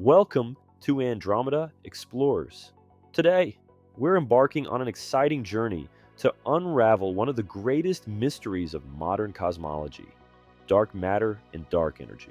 Welcome to Andromeda Explorers. Today, we're embarking on an exciting journey to unravel one of the greatest mysteries of modern cosmology: dark matter and dark energy.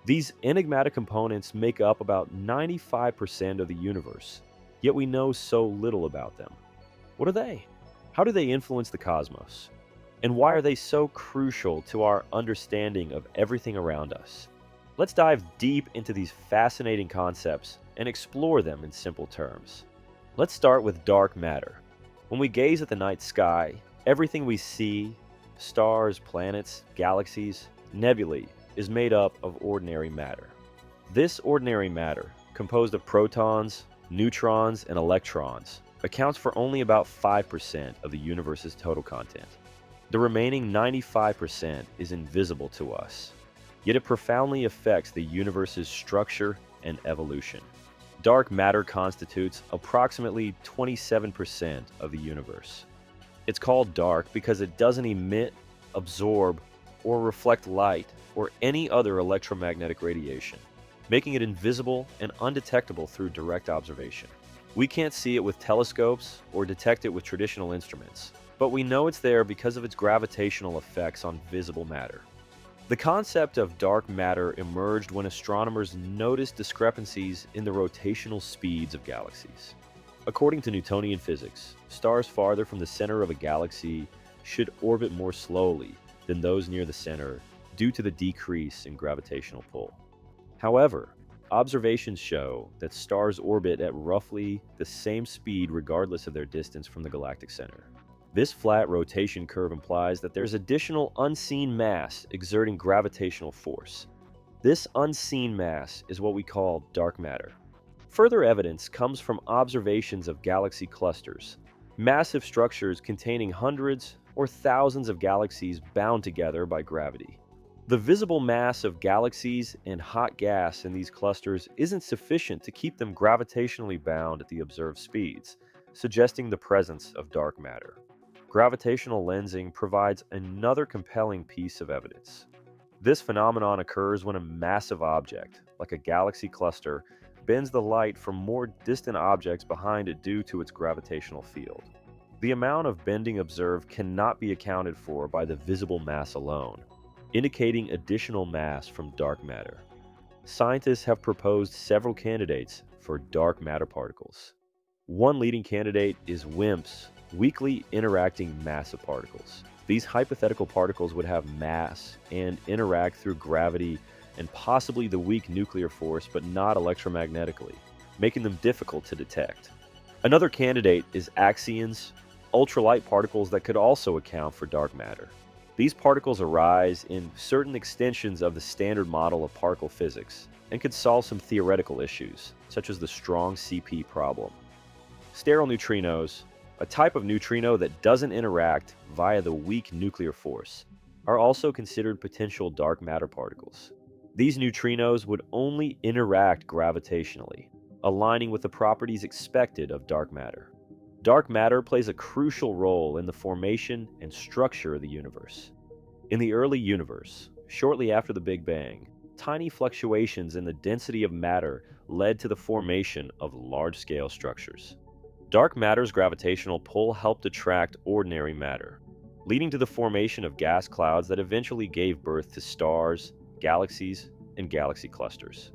These enigmatic components make up about 95% of the universe, yet we know so little about them. What are they? How do they influence the cosmos? And why are they so crucial to our understanding of everything around us? Let's dive deep into these fascinating concepts and explore them in simple terms. Let's start with dark matter. When we gaze at the night sky, everything we see, stars, planets, galaxies, nebulae, is made up of ordinary matter. This ordinary matter, composed of protons, neutrons, and electrons, accounts for only about 5% of the universe's total content. The remaining 95% is invisible to us, yet it profoundly affects the universe's structure and evolution. Dark matter constitutes approximately 27% of the universe. It's called dark because it doesn't emit, absorb, or reflect light or any other electromagnetic radiation, making it invisible and undetectable through direct observation. We can't see it with telescopes or detect it with traditional instruments, but we know it's there because of its gravitational effects on visible matter. The concept of dark matter emerged when astronomers noticed discrepancies in the rotational speeds of galaxies. According to Newtonian physics, stars farther from the center of a galaxy should orbit more slowly than those near the center due to the decrease in gravitational pull. However, observations show that stars orbit at roughly the same speed regardless of their distance from the galactic center. This flat rotation curve implies that there's additional unseen mass exerting gravitational force. This unseen mass is what we call dark matter. Further evidence comes from observations of galaxy clusters, massive structures containing hundreds or thousands of galaxies bound together by gravity. The visible mass of galaxies and hot gas in these clusters isn't sufficient to keep them gravitationally bound at the observed speeds, suggesting the presence of dark matter. Gravitational lensing provides another compelling piece of evidence. This phenomenon occurs when a massive object, like a galaxy cluster, bends the light from more distant objects behind it due to its gravitational field. The amount of bending observed cannot be accounted for by the visible mass alone, indicating additional mass from dark matter. Scientists have proposed several candidates for dark matter particles. One leading candidate is WIMPs, weakly interacting massive particles. These hypothetical particles would have mass and interact through gravity and possibly the weak nuclear force, but not electromagnetically, making them difficult to detect. Another candidate is axions, ultralight particles that could also account for dark matter. These particles arise in certain extensions of the standard model of particle physics and could solve some theoretical issues, such as the strong CP problem. Sterile neutrinos, a type of neutrino that doesn't interact via the weak nuclear force, are also considered potential dark matter particles. These neutrinos would only interact gravitationally, aligning with the properties expected of dark matter. Dark matter plays a crucial role in the formation and structure of the universe. In the early universe, shortly after the Big Bang, tiny fluctuations in the density of matter led to the formation of large-scale structures. Dark matter's gravitational pull helped attract ordinary matter, leading to the formation of gas clouds that eventually gave birth to stars, galaxies, and galaxy clusters.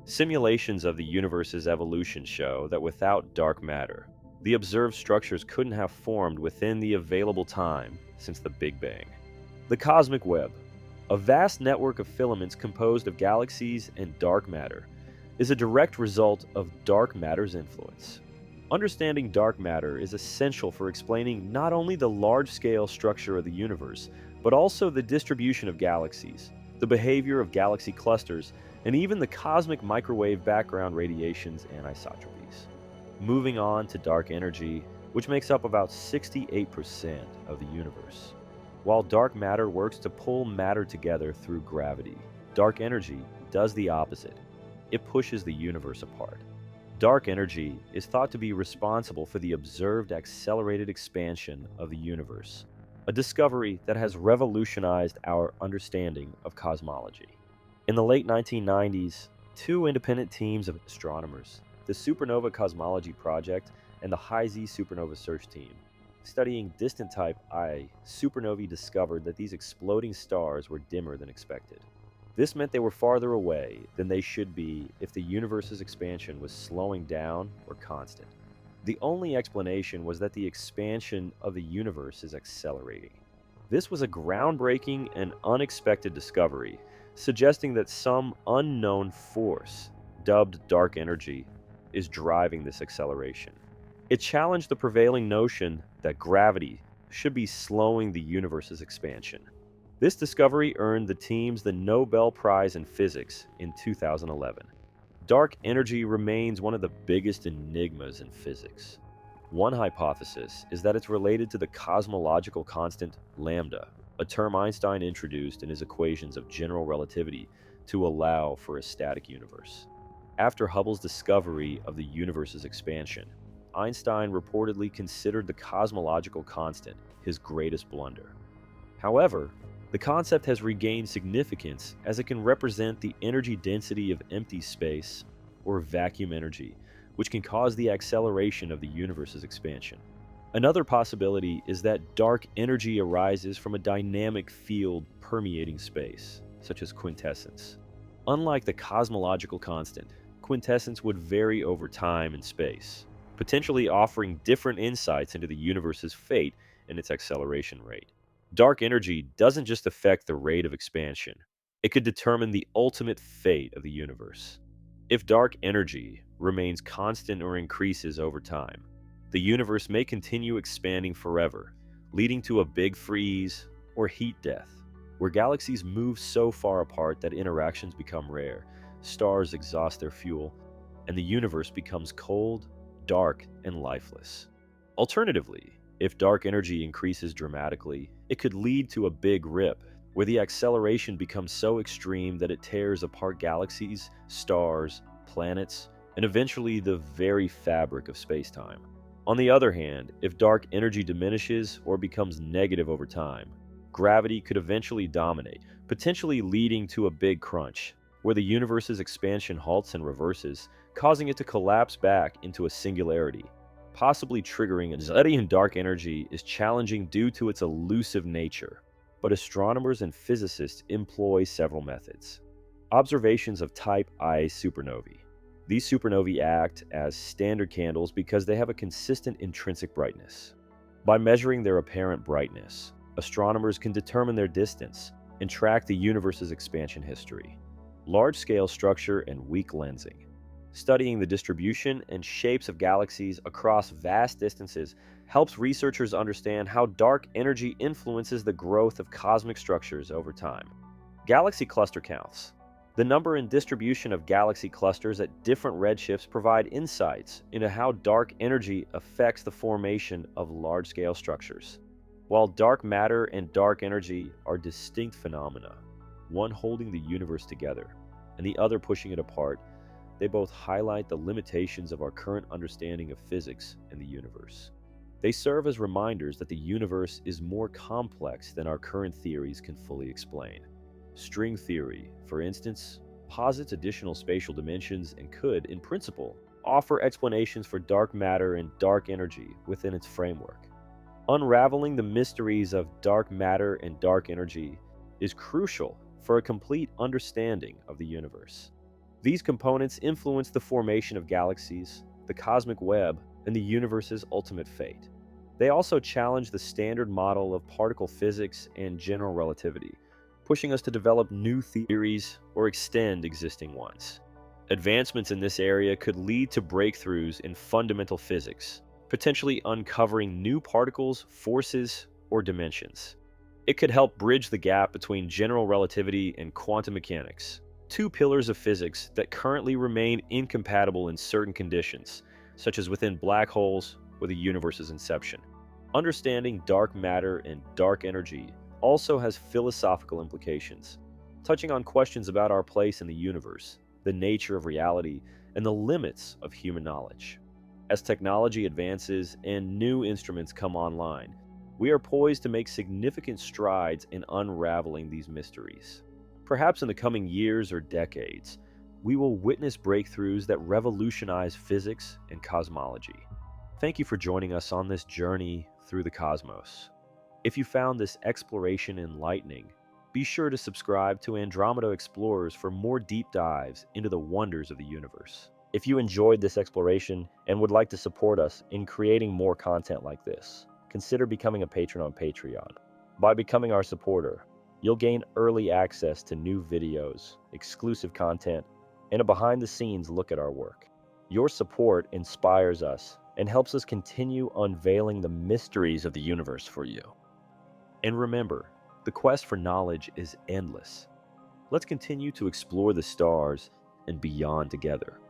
Simulations of the universe's evolution show that without dark matter, the observed structures couldn't have formed within the available time since the Big Bang. The cosmic web, a vast network of filaments composed of galaxies and dark matter, is a direct result of dark matter's influence. Understanding dark matter is essential for explaining not only the large-scale structure of the universe, but also the distribution of galaxies, the behavior of galaxy clusters, and even the cosmic microwave background radiations and isotropies. Moving on to dark energy, which makes up about 68% of the universe. While dark matter works to pull matter together through gravity, dark energy does the opposite. It pushes the universe apart. Dark energy is thought to be responsible for the observed accelerated expansion of the universe, a discovery that has revolutionized our understanding of cosmology. In the late 1990s, two independent teams of astronomers, the Supernova Cosmology Project and the High-Z Supernova Search Team. Studying distant type I supernovae discovered that these exploding stars were dimmer than expected. This meant they were farther away than they should be if the universe's expansion was slowing down or constant. The only explanation was that the expansion of the universe is accelerating. This was a groundbreaking and unexpected discovery, suggesting that some unknown force, dubbed dark energy, is driving this acceleration. It challenged the prevailing notion that gravity should be slowing the universe's expansion. This discovery earned the teams the Nobel Prize in Physics in 2011. Dark energy remains one of the biggest enigmas in physics. One hypothesis is that it's related to the cosmological constant lambda, a term Einstein introduced in his equations of general relativity to allow for a static universe. After Hubble's discovery of the universe's expansion, Einstein reportedly considered the cosmological constant his greatest blunder. However, the concept has regained significance as it can represent the energy density of empty space, or vacuum energy, which can cause the acceleration of the universe's expansion. Another possibility is that dark energy arises from a dynamic field permeating space, such as quintessence. Unlike the cosmological constant, quintessence would vary over time and space, potentially offering different insights into the universe's fate and its acceleration rate. Dark energy doesn't just affect the rate of expansion, it could determine the ultimate fate of the universe. If dark energy remains constant or increases over time, the universe may continue expanding forever, leading to a big freeze or heat death, where galaxies move so far apart that interactions become rare, stars exhaust their fuel, and the universe becomes cold, dark, and lifeless. Alternatively, if dark energy increases dramatically, it could lead to a big rip, where the acceleration becomes so extreme that it tears apart galaxies, stars, planets, and eventually the very fabric of spacetime. On the other hand, if dark energy diminishes or becomes negative over time, gravity could eventually dominate, potentially leading to a big crunch, where the universe's expansion halts and reverses, causing it to collapse back into a singularity, possibly triggering a study in dark energy is challenging due to its elusive nature, but astronomers and physicists employ several methods. Observations of type I supernovae. These supernovae act as standard candles because they have a consistent intrinsic brightness. By measuring their apparent brightness, astronomers can determine their distance and track the universe's expansion history. Large-scale structure and weak lensing. Studying the distribution and shapes of galaxies across vast distances helps researchers understand how dark energy influences the growth of cosmic structures over time. Galaxy cluster counts. The number and distribution of galaxy clusters at different redshifts provide insights into how dark energy affects the formation of large-scale structures. While dark matter and dark energy are distinct phenomena, one holding the universe together and the other pushing it apart, they both highlight the limitations of our current understanding of physics and the universe. They serve as reminders that the universe is more complex than our current theories can fully explain. String theory, for instance, posits additional spatial dimensions and could, in principle, offer explanations for dark matter and dark energy within its framework. Unraveling the mysteries of dark matter and dark energy is crucial for a complete understanding of the universe. These components influence the formation of galaxies, the cosmic web, and the universe's ultimate fate. They also challenge the standard model of particle physics and general relativity, pushing us to develop new theories or extend existing ones. Advancements in this area could lead to breakthroughs in fundamental physics, potentially uncovering new particles, forces, or dimensions. It could help bridge the gap between general relativity and quantum mechanics, two pillars of physics that currently remain incompatible in certain conditions, such as within black holes or the universe's inception. Understanding dark matter and dark energy also has philosophical implications, touching on questions about our place in the universe, the nature of reality, and the limits of human knowledge. As technology advances and new instruments come online, we are poised to make significant strides in unraveling these mysteries. Perhaps in the coming years or decades, we will witness breakthroughs that revolutionize physics and cosmology. Thank you for joining us on this journey through the cosmos. If you found this exploration enlightening, be sure to subscribe to Andromeda Explorers for more deep dives into the wonders of the universe. If you enjoyed this exploration and would like to support us in creating more content like this, consider becoming a patron on Patreon. By becoming our supporter, you'll gain early access to new videos, exclusive content, and a behind-the-scenes look at our work. Your support inspires us and helps us continue unveiling the mysteries of the universe for you. And remember, the quest for knowledge is endless. Let's continue to explore the stars and beyond together.